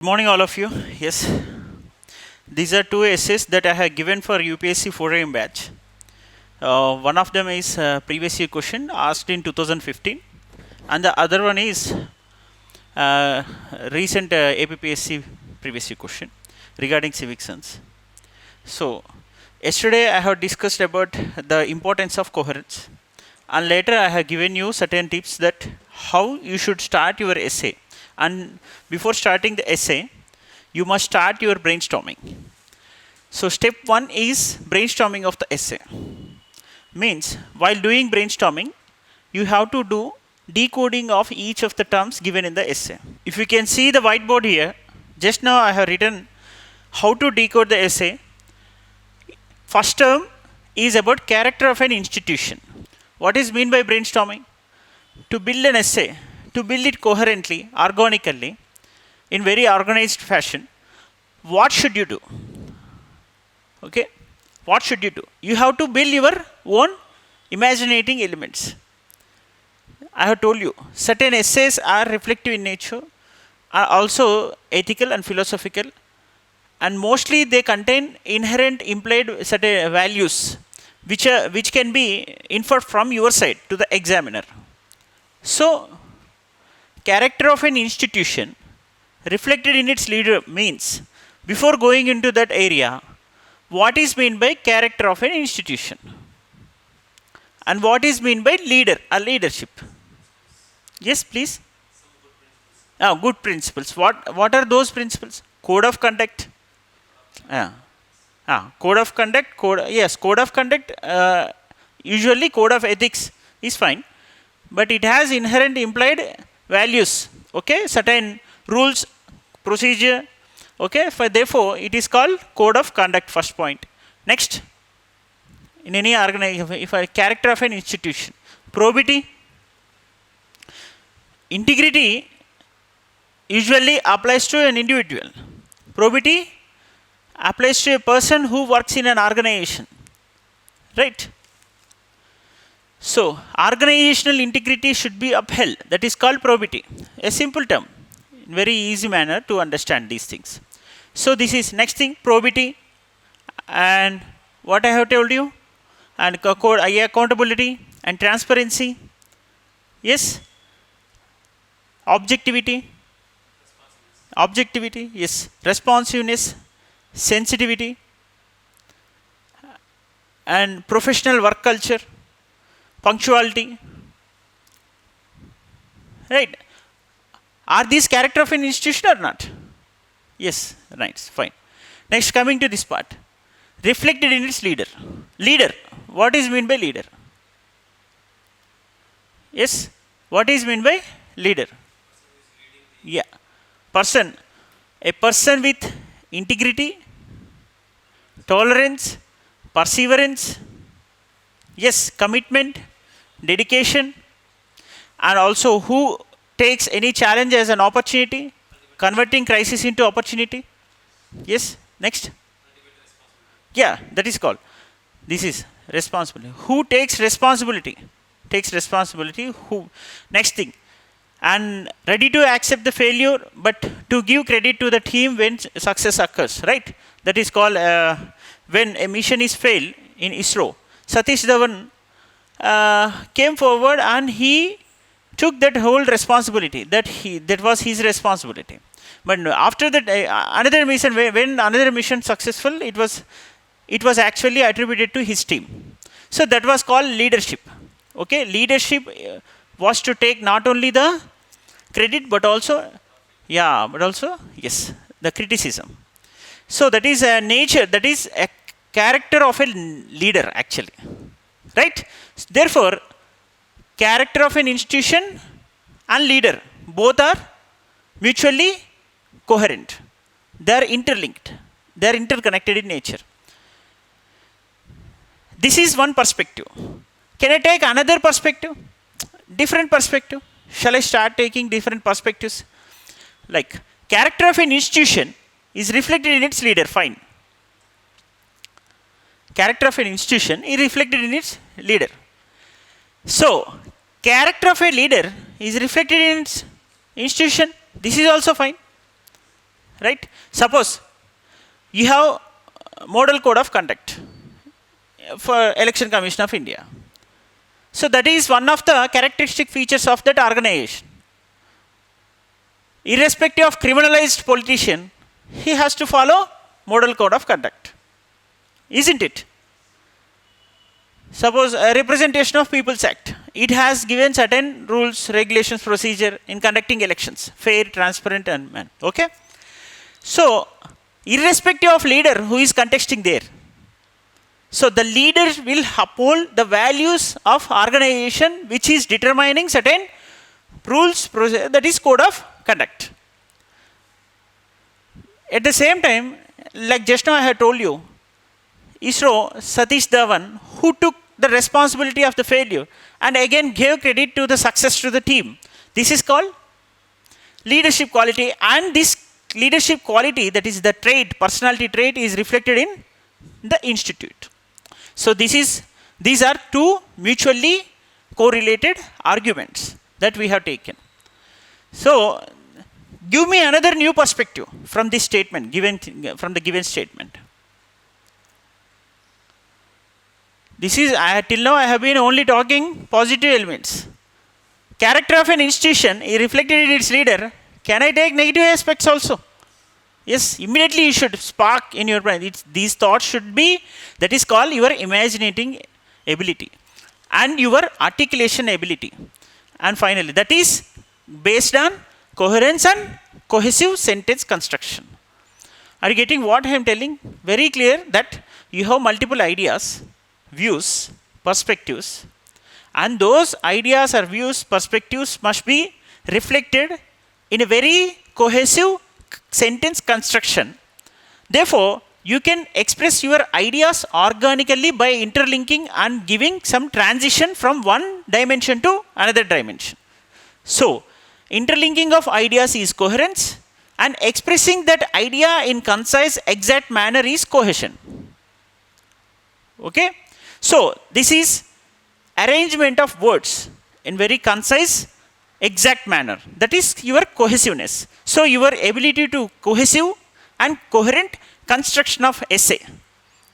Good morning, all of you. Yes, these are two essays that I have given for UPSC 4AM batch. One of them is previous year question asked in 2015, and the other one is recent APPSC previous year question regarding civic sense. So, yesterday I have discussed about the importance of coherence, and later I have given you certain tips that how you should start your essay. And before starting the essay, you must start your brainstorming. So step 1 is brainstorming of the essay. Means while doing brainstorming, you have to do decoding of each of the terms given in the essay. If you can see the whiteboard here, just now I have written how to decode the essay. First term is about character of an institution. What is meant by brainstorming? To build an essay, to build it coherently, organically, in very organized fashion, what should you do? Okay, what should you do? You have to build your own imaginating elements. I have told you, certain essays are reflective in nature, are also ethical and philosophical, and mostly they contain inherent implied certain values which can be inferred from your side to the examiner. So, character of an institution reflected in its leader means, before going into that area, what is meant by character of an institution? And what is meant by leader or leadership? Yes, please. Good principles. What are those principles? Code of conduct. Code of conduct. Code of conduct. Usually, code of ethics is fine, but it has inherent implied values. Okay, certain rules, procedure. Okay, therefore it is called code of conduct. First point. Next, in any organization, if a character of an institution, probity, integrity usually applies to an individual. Probity applies to a person who works in an organization, right? So, organizational integrity should be upheld. That is called probity. A simple term, in very easy manner to understand these things. So, this is next thing, probity, and what I have told you, and accountability and transparency. Yes, objectivity, yes, responsiveness, sensitivity, and professional work culture, punctuality, right? Are these character of an institution or not? Yes, right, fine. Next, coming to this part, reflected in its leader. Leader, what is meant by leader? Yes, what is meant by leader? Yeah, person, a person with integrity, tolerance, perseverance, yes, commitment, dedication, and also who takes any challenge as an opportunity, converting crisis into opportunity. Yes, next. Yeah, that is called. This is responsibility. Who takes responsibility? Takes responsibility. Who? Next thing. And ready to accept the failure, but to give credit to the team when success occurs, right? That is called when a mission is failed in ISRO. Satish Dhawan came forward and he took that whole responsibility. That was his responsibility. But after that, another mission, when another mission successful, it was actually attributed to his team. So that was called leadership. Okay, leadership was to take not only the credit but also, yes, the criticism. So that is a nature. That is a character of a leader, actually, right? Therefore, character of an institution and leader both are mutually coherent. They are interlinked. They are interconnected in nature. This is one perspective. Can I take another perspective? Different perspective. Shall I start taking different perspectives? Like, character of an institution is reflected in its leader. Fine. Character of an institution is reflected in its leader. So, character of a leader is reflected in its institution. This is also fine. right? Suppose you have model code of conduct for Election Commission of India. So that is one of the characteristic features of that organization. Irrespective of criminalized politician, he has to follow model code of conduct, isn't it? Suppose a Representation of People's Act, it has given certain rules, regulations, procedure in conducting elections, fair, transparent, and okay. So irrespective of leader who is contesting there, so the leader will uphold the values of organization which is determining certain rules, procedure, that is code of conduct. At the same time, like just now I had told you, ISRO Satish Dhawan, who took the responsibility of the failure and again gave credit to the success to the team. This is called leadership quality, and this leadership quality, that is the trait, personality trait, is reflected in the institute. So these are two mutually correlated arguments that we have taken. So give me another new perspective from this statement, from the given statement. This is, till now I have been only talking positive elements. Character of an institution is reflected in its leader. Can I take negative aspects also? Yes, immediately you should spark in your brain. These thoughts should be, that is called your imaginating ability and your articulation ability. And finally, that is based on coherence and cohesive sentence construction. Are you getting what I am telling? Very clear that you have multiple ideas, views, perspectives, and those ideas or views, perspectives must be reflected in a very cohesive sentence construction. Therefore, you can express your ideas organically by interlinking and giving some transition from one dimension to another dimension. So, interlinking of ideas is coherence, and expressing that idea in concise, exact manner is cohesion. Okay? So, this is arrangement of words in very concise, exact manner. That is your cohesiveness. So, your ability to cohesive and coherent construction of essay,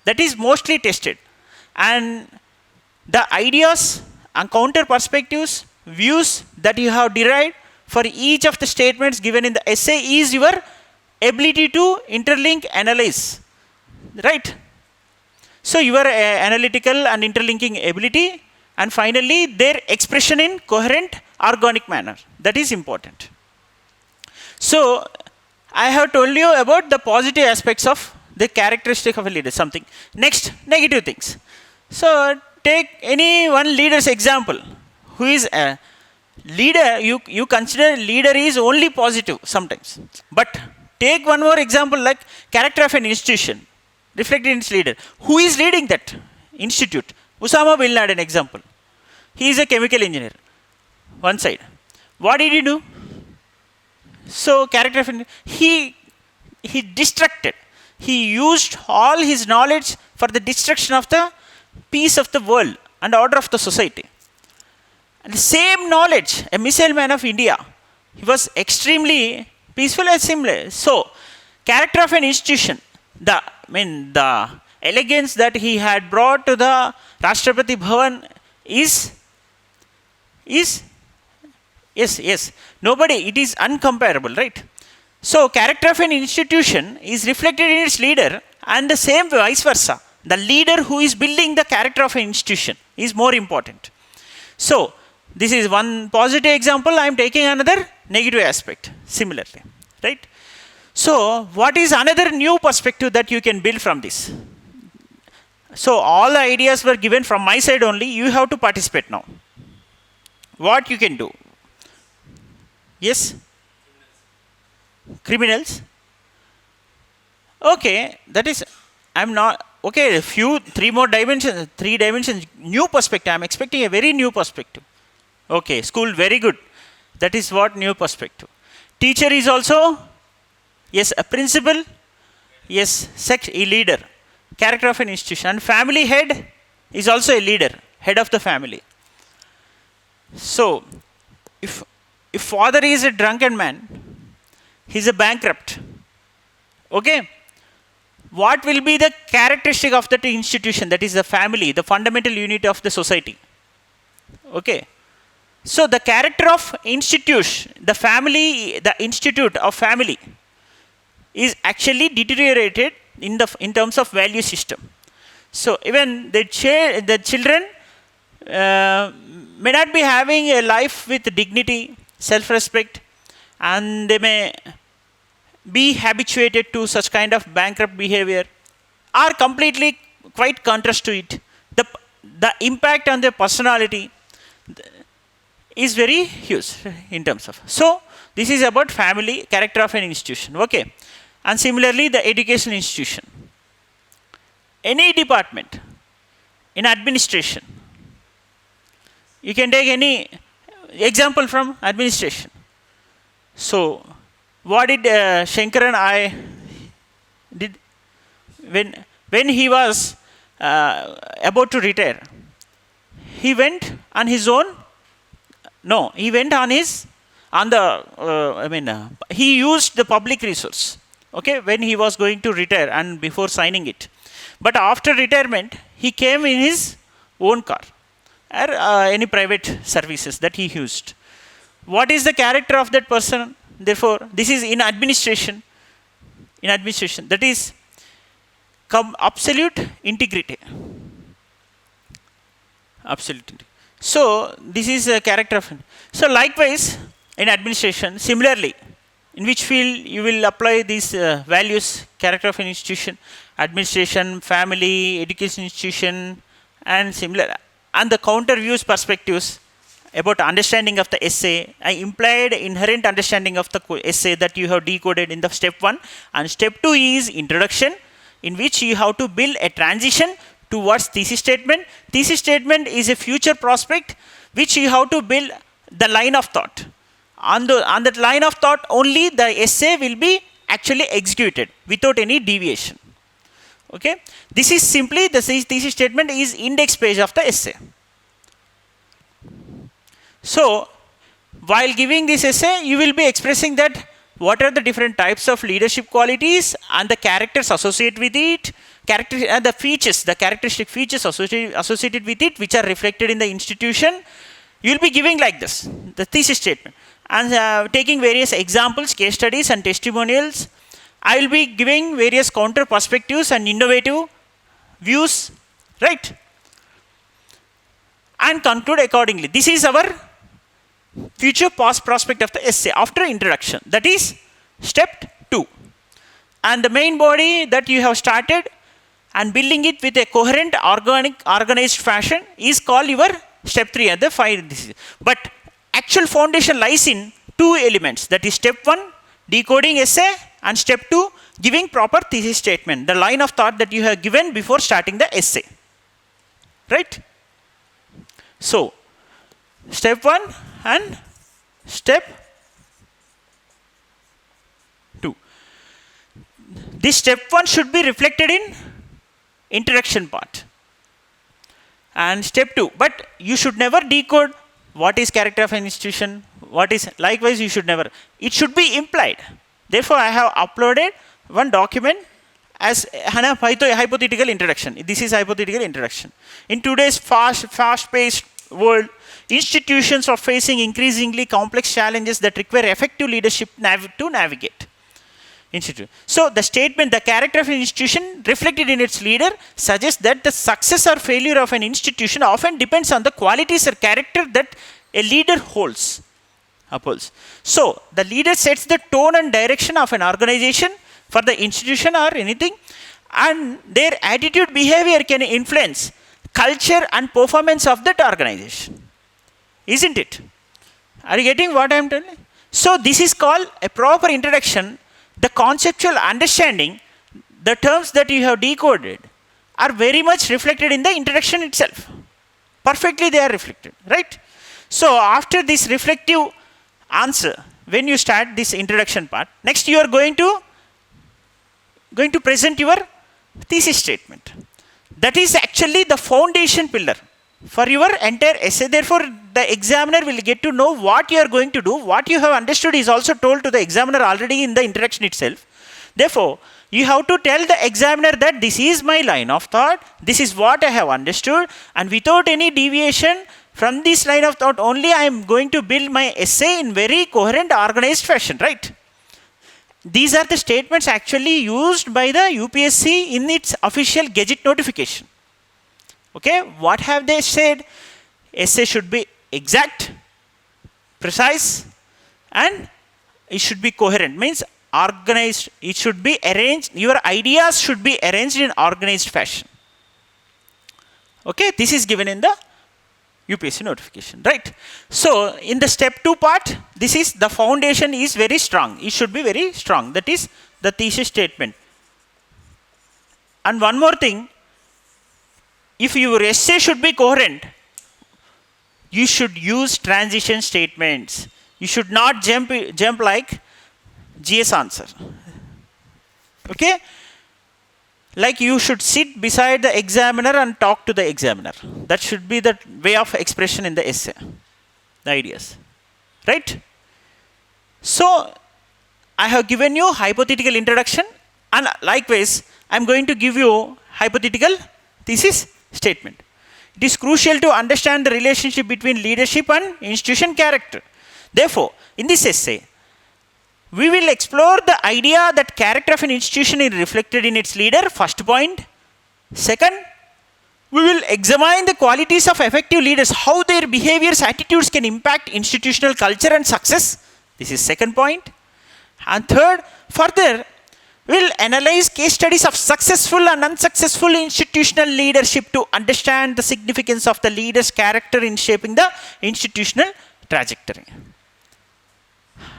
that is mostly tested. And the ideas and counter perspectives, views that you have derived for each of the statements given in the essay is your ability to interlink, analyze, right? So your analytical and interlinking ability, and finally their expression in coherent organic manner, that is important. So I have told you about the positive aspects of the characteristic of a leader, something. Next, negative things. So take any one leader's example who is a leader. You consider leader is only positive sometimes, but take one more example like character of an institution reflected in its leader. Who is leading that institute? Osama bin Laden example. He is a chemical engineer. One side. What did he do? So character of he destructed. He used all his knowledge for the destruction of the peace of the world and order of the society. And the same knowledge, a missile man of India, he was extremely peaceful and similar. So, character of an institution, the elegance that he had brought to the Rashtrapati Bhavan is yes. Nobody, it is uncomparable, right? So, character of an institution is reflected in its leader, and the same vice versa. The leader who is building the character of an institution is more important. So, this is one positive example. I am taking another negative aspect similarly, right? So, what is another new perspective that you can build from this? So, all the ideas were given from my side only. You have to participate now. What you can do? Yes? Criminals? Okay, that is, I'm not, okay, three dimensions, new perspective. I'm expecting a very new perspective. Okay, school, very good. That is what new perspective. Teacher is also, yes, a principal, yes, a leader, character of an institution. And family head is also a leader, head of the family. So, if father is a drunken man, he is a bankrupt. Okay, what will be the characteristic of that institution, that is the family, the fundamental unit of the society. Okay, so the character of institution, the family, the institute of family is actually deteriorated in terms of value system. So even the children may not be having a life with dignity, self-respect, and they may be habituated to such kind of bankrupt behavior, or completely quite contrast to it. The impact on their personality is very huge in terms of. So this is about family, character of an institution. Okay, and similarly the educational institution. Any department in administration, you can take any example from administration. So what did Shankar and I did when he was about to retire? He went on his own. No, he went on his on the. He used the public resource. Okay, when he was going to retire and before signing it, but after retirement, he came in his own car or any private services that he used. What is the character of that person? Therefore, this is in administration. In administration, that is absolute integrity. Absolute integrity. So this is a character of. So likewise, in administration, similarly, in which field you will apply these values, character of an institution, administration, family, education institution, and similar, and the counter views perspectives about understanding of the essay. I implied inherent understanding of the essay that you have decoded in the step 1, and step 2 is introduction, in which you have to build a transition towards thesis statement. Thesis statement is a future prospect which you have to build the line of thought. On that line of thought only the essay will be actually executed without any deviation. Okay, this is simply the thesis statement is index page of the essay. So while giving this essay, you will be expressing that what are the different types of leadership qualities and the characters associated with it, and the features, the characteristic features associated with it, which are reflected in the institution. You will be giving like this, the thesis statement, and taking various examples, case studies, and testimonials. I will be giving various counter perspectives and innovative views, right? And conclude accordingly. This is our future past prospect of the essay after introduction. That is step 2. And the main body that you have started and building it with a coherent, organized fashion is called your step 3 and the 5. But actual foundation lies in 2 elements. That is step 1, decoding essay, and step 2, giving proper thesis statement, the line of thought that you have given before starting the essay. Right? So, step 1 and step 2. This step 1 should be reflected in introduction part. And step 2, but you should never decode what is character of an institution, what is, likewise you should never, it should be implied. Therefore, I have uploaded one document as hypothetical introduction. This is hypothetical introduction. In today's fast-paced world, institutions are facing increasingly complex challenges that require effective leadership to navigate. So the statement, the character of an institution reflected in its leader, suggests that the success or failure of an institution often depends on the qualities or character that a leader upholds. So the leader sets the tone and direction of an organization for the institution or anything, and their attitude, behavior can influence culture and performance of that organization. Isn't it? Are you getting what I am telling? So this is called a proper introduction. The conceptual understanding, the terms that you have decoded are very much reflected in the introduction itself. Perfectly they are reflected, right? So after this reflective answer, when you start this introduction part, next you are going to present your thesis statement. That is actually the foundation pillar for your entire essay. Therefore, the examiner will get to know what you are going to do. What you have understood is also told to the examiner already in the introduction itself. Therefore, you have to tell the examiner that this is my line of thought, this is what I have understood, and without any deviation from this line of thought only I am going to build my essay in very coherent, organized fashion, right? These are the statements actually used by the UPSC in its official gazette notification. Okay, what have they said? Essay should be exact, precise, and it should be coherent, means organized. It should be arranged, your ideas should be arranged in organized fashion. Okay, this is given in the UPSC notification, right? So in the step 2 part, this is the foundation is very strong. It should be very strong. That is the thesis statement. And one more thing, if your essay should be coherent, you should use transition statements. You should not jump like GS answer. Okay? Like you should sit beside the examiner and talk to the examiner. That should be the way of expression in the essay. The ideas. Right? So, I have given you hypothetical introduction, and likewise, I am going to give you hypothetical thesis statement. It is crucial to understand the relationship between leadership and institution character. Therefore, in this essay, we will explore the idea that character of an institution is reflected in its leader, first point. Second, we will examine the qualities of effective leaders, how their behaviors, attitudes can impact institutional culture and success. This is second point. And third, further, we will analyze case studies of successful and unsuccessful institutional leadership to understand the significance of the leader's character in shaping the institutional trajectory.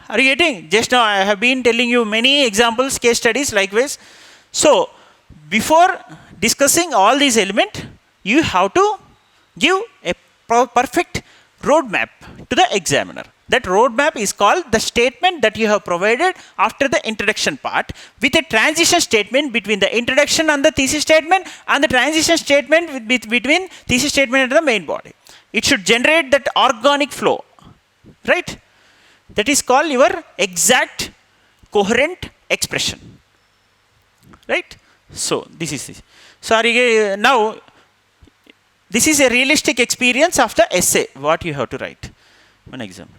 Are you getting? Just now I have been telling you many examples, case studies likewise. So, before discussing all these elements, you have to give a perfect roadmap to the examiner. That roadmap is called the statement that you have provided after the introduction part, with a transition statement between the introduction and the thesis statement, and the transition statement between thesis statement and the main body. It should generate that organic flow, right? That is called your exact coherent expression, right? So this is this. Sorry, now this is a realistic experience of the essay what you have to write one exam.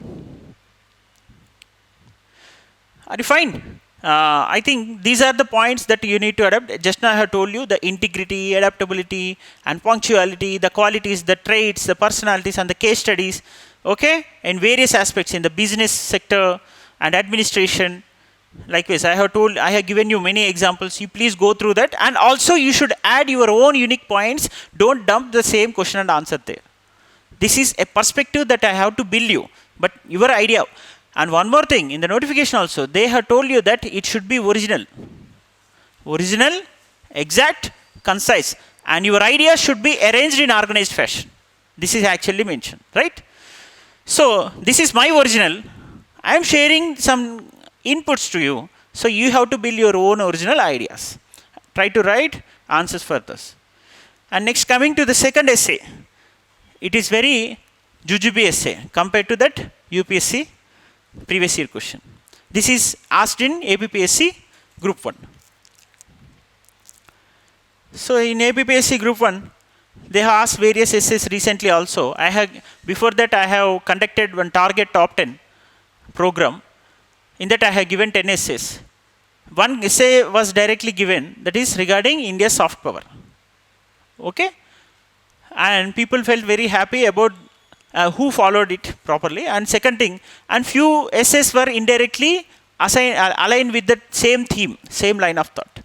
Are you fine? I think these are the points that you need to adapt. Just now I have told you the integrity, adaptability, and punctuality, the qualities, the traits, the personalities, and the case studies. Okay, in various aspects in the business sector and administration. Likewise, I have given you many examples. You please go through that, and also you should add your own unique points. Don't dump the same question and answer there. This is a perspective that I have to build you, but your idea. And one more thing, in the notification also, they have told you that it should be original. Original, exact, concise, and your idea should be arranged in organized fashion. This is actually mentioned, right? So, this is my original. I am sharing some inputs to you. So, you have to build your own original ideas. Try to write answers for this. And next, coming to the second essay. It is very jujube essay compared to that UPSC previous year question. This is asked in APPSC Group 1. So, in APPSC Group 1, they have asked various essays recently also. Before that I have conducted one target top 10 program. In that I have given 10 essays. One essay was directly given, that is regarding India's soft power. Okay? And people felt very happy about who followed it properly. And second thing, and few essays were indirectly aligned with the same theme, same line of thought.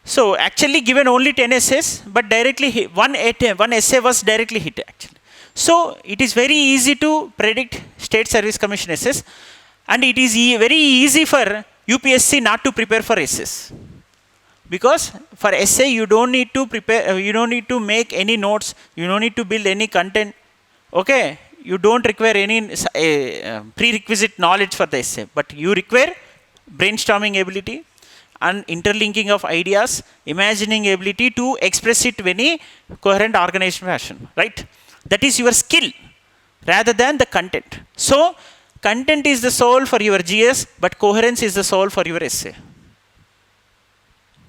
So, actually given only 10 essays, but directly hit, one essay was directly hit actually. So, it is very easy to predict State Service Commission essays, and it is very easy for UPSC not to prepare for essays. Because for essay you don't need to prepare, you don't need to make any notes, you don't need to build any content, okay? You don't require any prerequisite knowledge for the essay, but you require brainstorming ability, and interlinking of ideas, imagining ability to express it in any coherent organized fashion, right? That is your skill rather than the content. So, content is the soul for your GS, but coherence is the soul for your essay.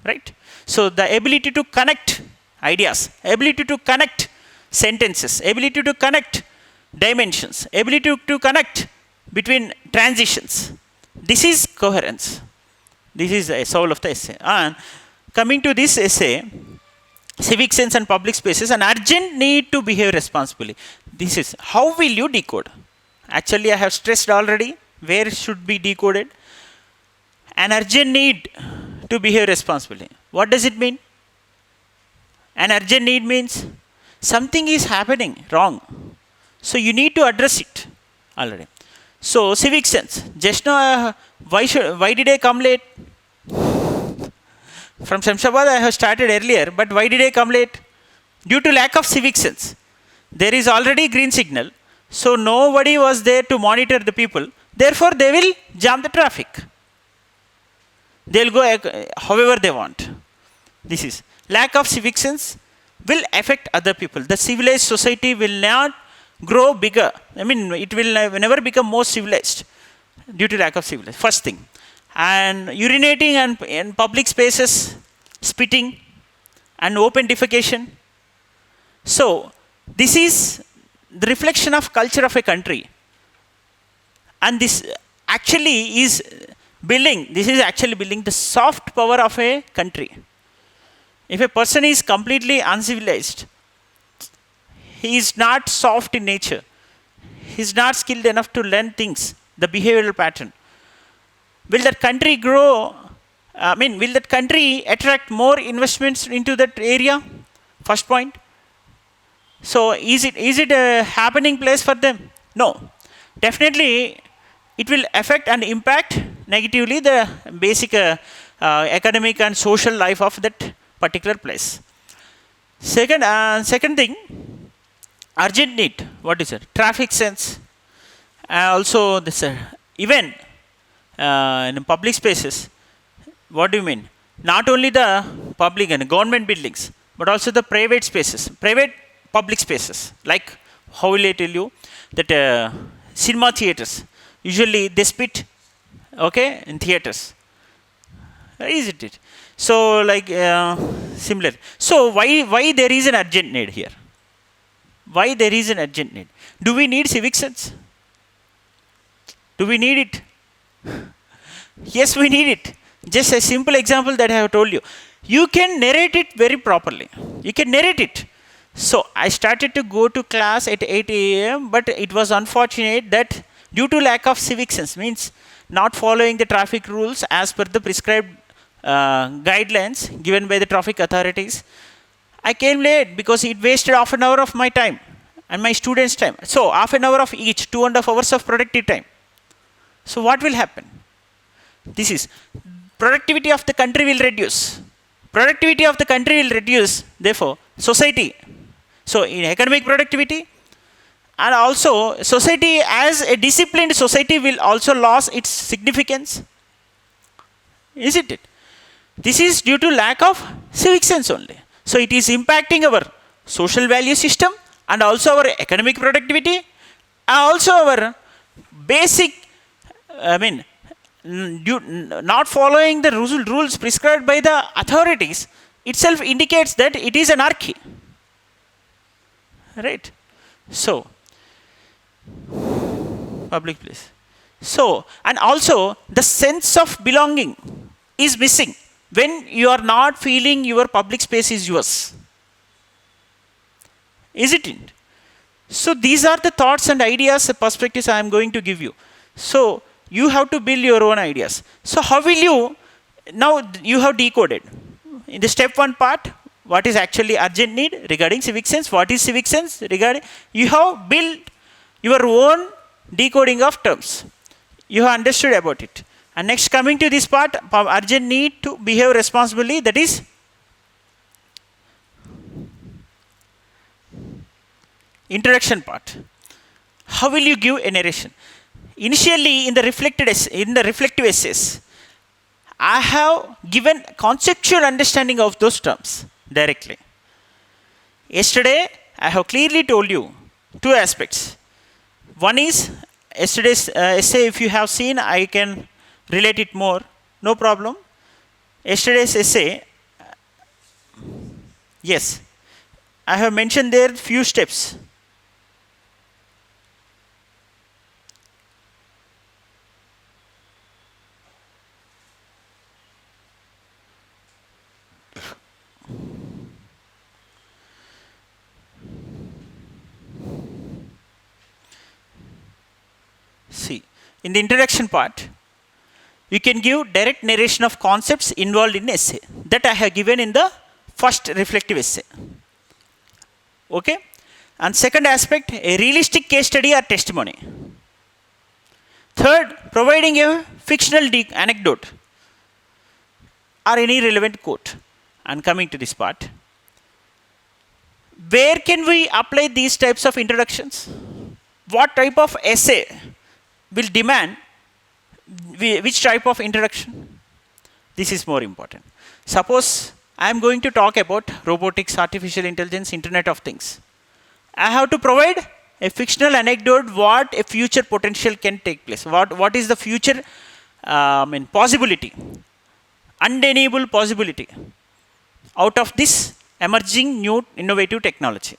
right? So the ability to connect ideas, ability to connect sentences, ability to connect dimensions, ability to connect between transitions. This is coherence. This is the soul of the essay. And coming to this essay, civic sense and public spaces, an urgent need to behave responsibly. This is how will you decode? Actually, I have stressed already where it should be decoded. An urgent need to behave responsibly. What does it mean? An urgent need means something is happening wrong. So you need to address it already. So civic sense. Just now, why did I come late? From Shamshabad I have started earlier, but why did I come late? Due to lack of civic sense. There is already green signal, so nobody was there to monitor the people. Therefore, they will jam the traffic. They will go however they want. This is lack of civic sense will affect other people. The civilized society will not grow bigger. I mean, it will never become more civilized due to lack of civilization. First thing. And urinating and in public spaces, spitting and open defecation. So this is the reflection of culture of a country. And this actually is building the soft power of a country. If a person is completely uncivilized, he is not soft in nature. He is not skilled enough to learn things, the behavioral pattern. Will that country grow? Will that country attract more investments into that area? First point. So, is it a happening place for them? No. Definitely, it will affect and impact negatively the basic academic and social life of that particular place. Second thing, urgent need. What is it? Traffic sense. Also, this even in public spaces. What do you mean? Not only the public and government buildings, but also the private spaces, private public spaces. Like, how will I tell you that cinema theaters usually they spit, okay, in theaters. Isn't it? So, like similar. So, why there is an urgent need here? Why there is an urgent need? Do we need civic sense? Do we need it? Yes, we need it. Just a simple example that I have told you. You can narrate it very properly. You can narrate it. So, I started to go to class at 8 a.m., but it was unfortunate that due to lack of civic sense, means not following the traffic rules as per the prescribed guidelines given by the traffic authorities, I came late because it wasted half an hour of my time and my students' time. So, half an hour of each, 2.5 hours of productive time. So, what will happen? This is productivity of the country will reduce. Productivity of the country will reduce, therefore, society. So, in academic productivity, and also society as a disciplined society will also lose its significance. Isn't it? This is due to lack of civic sense only. So, it is impacting our social value system and also our academic productivity and also our basic, not following the rules prescribed by the authorities itself indicates that it is anarchy. Right? So, public place. So, and also the sense of belonging is missing when you are not feeling your public space is yours. Isn't it? So, these are the thoughts and ideas, perspectives I am going to give you. So, you have to build your own ideas. So, how will you, now you have decoded. In the step 1 part, what is actually urgent need regarding civic sense, what is civic sense regarding, you have built your own decoding of terms. You have understood about it. And next, coming to this part, urgent need to behave responsibly, that is introduction part. How will you give a narration? Initially, in the reflective essays, I have given conceptual understanding of those terms directly. Yesterday, I have clearly told you 2 aspects. One is yesterday's essay, if you have seen, I can relate it more, no problem. Yesterday's essay, Yes, I have mentioned there few steps. See, in the introduction part, you can give direct narration of concepts involved in essay. That I have given in the first reflective essay. Okay? And second aspect, a realistic case study or testimony. Third, providing a fictional anecdote or any relevant quote. And coming to this part, where can we apply these types of introductions? What type of essay will demand which type of introduction? This is more important. Suppose I am going to talk about robotics, artificial intelligence, Internet of Things. I have to provide a fictional anecdote what a future potential can take place. What is the future possibility, undeniable possibility out of this emerging new innovative technology.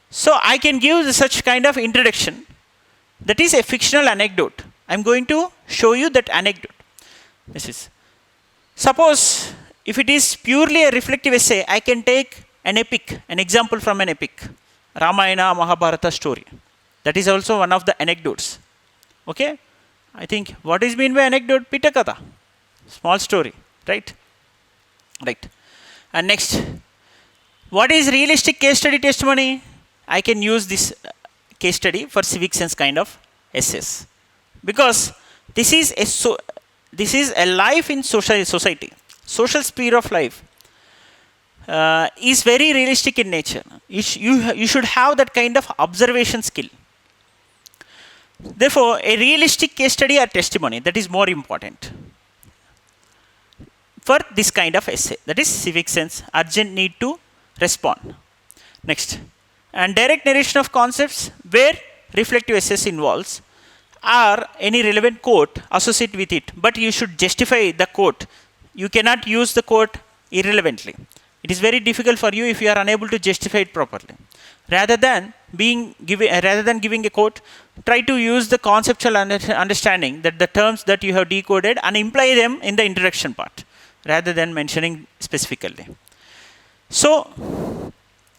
So I can give such kind of introduction that is a fictional anecdote. I am going to show you that anecdote. This is, suppose if it is purely a reflective essay, I can take an epic, an example from an epic, Ramayana, Mahabharata story. That is also one of the anecdotes. Okay? I think what is meant by anecdote? Pitakatha. Small story. Right? Right. And next, what is realistic case study testimony? I can use this case study for civic sense kind of essays. Because this is a life in society. Social sphere of life is very realistic in nature. You should have that kind of observation skill. Therefore, a realistic case study or testimony, that is more important for this kind of essay. That is civic sense, urgent need to respond. Next, and direct narration of concepts where reflective essays involves or any relevant quote associated with it, but you should justify the quote. You cannot use the quote irrelevantly. It is very difficult for you if you are unable to justify it properly. Rather than giving a quote, try to use the conceptual understanding that the terms that you have decoded and imply them in the introduction part, rather than mentioning specifically. So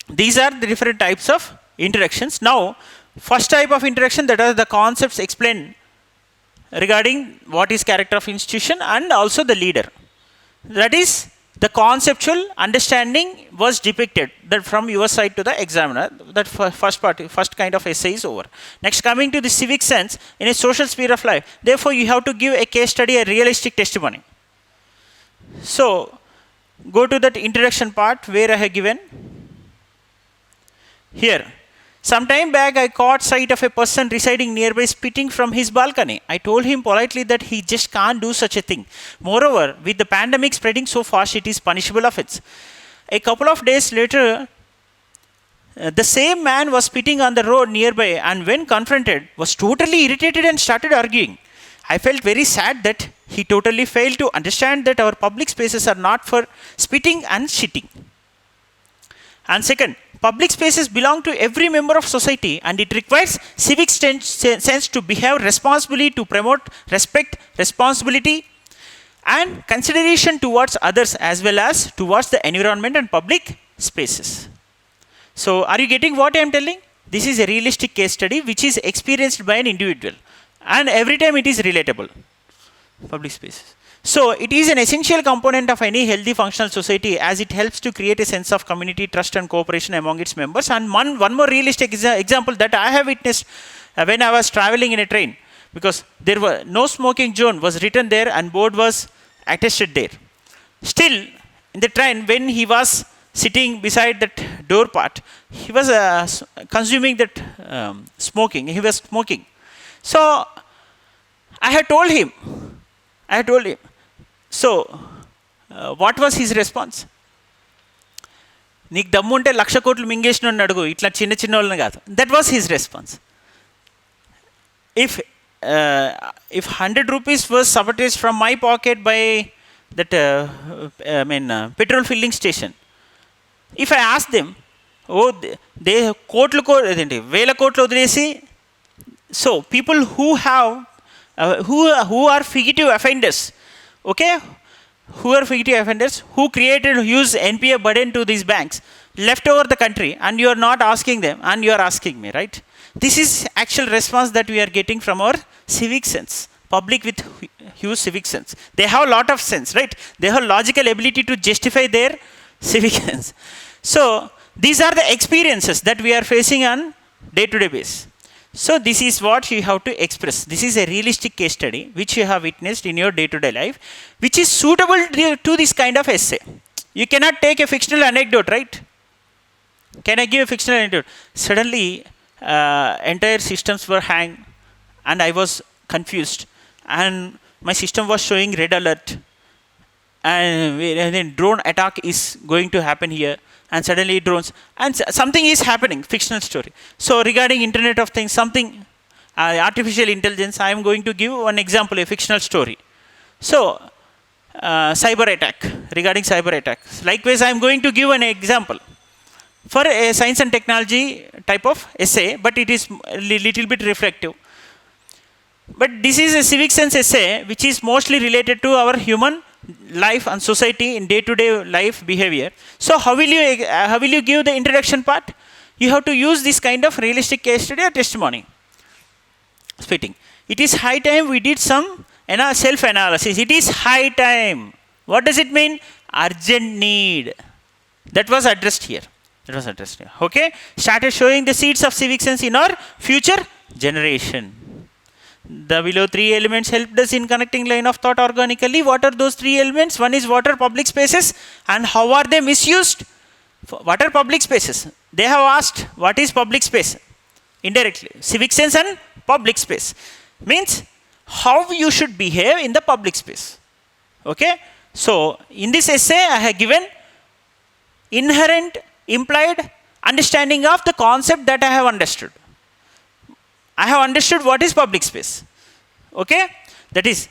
these are the different types of introductions. Now, first type of introduction, that are the concepts explained regarding what is character of institution and also the leader. That is, the conceptual understanding was depicted that from your side to the examiner. That first kind of essay is over. Next, coming to the civic sense in a social sphere of life. Therefore, you have to give a case study, a realistic testimony. So, go to that introduction part where I have given here. Some time back, I caught sight of a person residing nearby spitting from his balcony. I told him politely that he just can't do such a thing. Moreover, with the pandemic spreading so fast, it is punishable offense. A couple of days later, the same man was spitting on the road nearby, and when confronted, was totally irritated and started arguing. I felt very sad that he totally failed to understand that our public spaces are not for spitting and shitting. And second, public spaces belong to every member of society, and it requires civic sense to behave responsibly, to promote respect, responsibility, and consideration towards others as well as towards the environment and public spaces. So, are you getting what I am telling? This is a realistic case study which is experienced by an individual, and every time it is relatable. Public spaces. So, it is an essential component of any healthy functional society, as it helps to create a sense of community, trust and cooperation among its members. And one more realistic example that I have witnessed when I was traveling in a train, because there were no smoking zone was written there and board was attested there. Still, in the train, when he was sitting beside that door part, he was consuming that smoking. He was smoking. So, I had told him. So, what was his response? నీకు దమ్ముంటే 1,00,000 కోట్లు మింగేసినోడిని అడుగు, ఇట్లా చిన్న చిన్న వాళ్ళని కాదు. That was his response. If 100 rupees was sabotaged from my pocket by that petrol filling station, If I ask them, oh, they కోట్లు అదేంటి వేల కోట్లు వదిలేసి, so people who have who are fugitive offenders, okay, who are fugitive offenders, who created huge NPA burden to these banks, left over the country, and you are not asking them, and you are asking me, right? This is actual response that we are getting from our civic sense. Public with huge civic sense, they have a lot of sense, right? They have logical ability to justify their civic sense. So these are the experiences that we are facing on day-to-day basis. So this is what you have to express. This is a realistic case study which you have witnessed in your day-to-day life, which is suitable to this kind of essay. You cannot take a fictional anecdote, right? Can I give a fictional anecdote? Suddenly entire systems were hanged and I was confused, and my system was showing red alert, and then drone attack is going to happen here, and suddenly drones, and something is happening, fictional story. So regarding internet of things, something artificial intelligence, I am going to give one example, a fictional story. So cyber attack, regarding cyber attack, likewise I am going to give an example for a science and technology type of essay, but it is little bit reflective. But this is a civic sense essay which is mostly related to our human life and society in day-to-day life behavior. So how will you give the introduction part? You have to use this kind of realistic case study or testimony. Spitting. It is high time we did some self-analysis. It is high time. What does it mean? Urgent need. That was addressed here. Okay? Started showing the seeds of civic sense in our future generation. The below three elements helped us in connecting line of thought organically. What are those three elements? One is water, public spaces, and how are they misused? What are public spaces? They have asked, what is public space? Indirectly, civic sense and public space means how you should behave in the public space. Okay? So in this essay I have given inherent implied understanding of the concept that I have understood. I have understood what is public space. Okay? That is,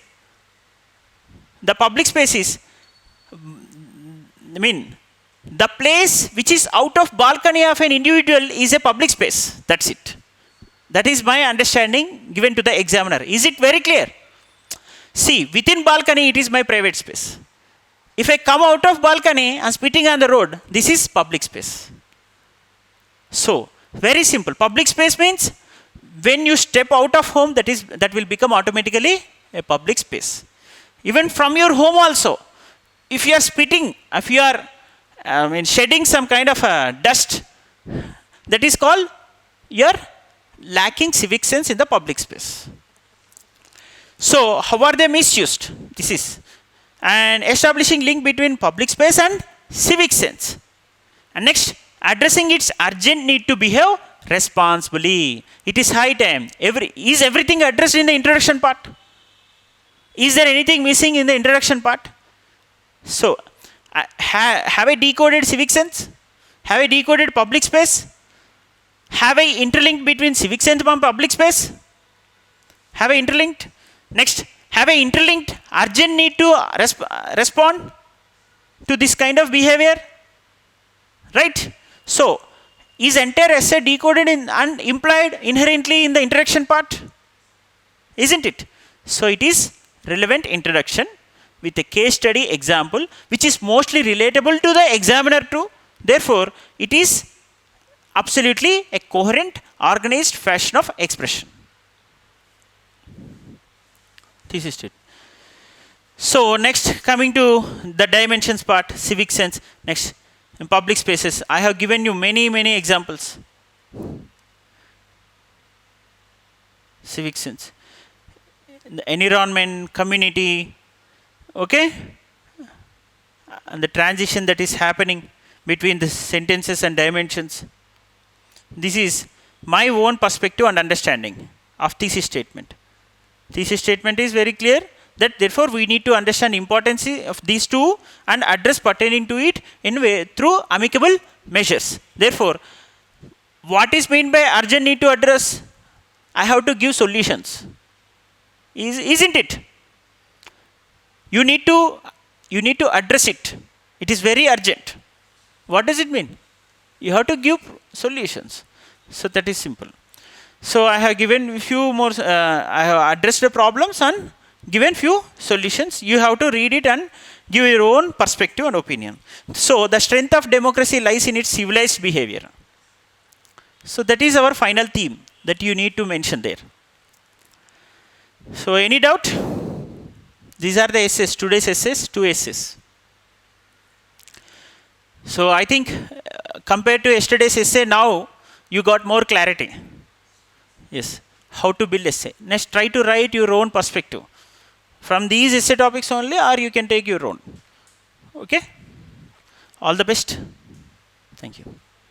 the public space is, the place which is out of balcony of an individual is a public space. That's it. That is my understanding given to the examiner. Is it very clear? See, within balcony it is my private space. If I come out of balcony and spitting on the road, this is public space. So, very simple. Public space means when you step out of home, that will become automatically a public space. Even from your home also, if you are spitting, if you are shedding some kind of dust, that is called you are lacking civic sense in the public space. So how are they misused? This is, and establishing link between public space and civic sense. And next, addressing its urgent need to behave responsibly. It is high time. Is everything addressed in the introduction part? Is there anything missing in the introduction part? So have I decoded civic sense? Have I decoded public space? Have I interlinked between civic sense and public space? Have I interlinked? Next, have I interlinked urgent need to respond to this kind of behavior? Right? So is entire essay decoded and implied inherently in the introduction part? Isn't it? So it is relevant introduction with a case study example which is mostly relatable to the examiner too. Therefore, it is absolutely a coherent, organized fashion of expression. This is it. So next, coming to the dimensions part, civic sense. Next, in public spaces, I have given you many examples. Civic sense, the environment, community, okay, and the transition that is happening between the sentences and dimensions. This is my own perspective and understanding of thesis statement. Thesis statement is very clear that therefore we need to understand importance of these two and address pertaining to it through amicable measures. Therefore, what is meant by urgent need to address? I have to give solutions. Isn't it? You need to address it. It is very urgent. What does it mean? You have to give solutions. So that is simple. So I have given few more, I have addressed the problems and given few solutions. You have to read it and give your own perspective and opinion. So the strength of democracy lies in its civilized behavior. So that is our final theme that you need to mention there. So any doubt? These are the essays, today's essays, 2 essays. So I think compared to yesterday's essay, now you got more clarity. Yes, how to build essay. Next, try to write your own perspective from these essay topics only, or you can take your own. Okay? All the best. Thank you.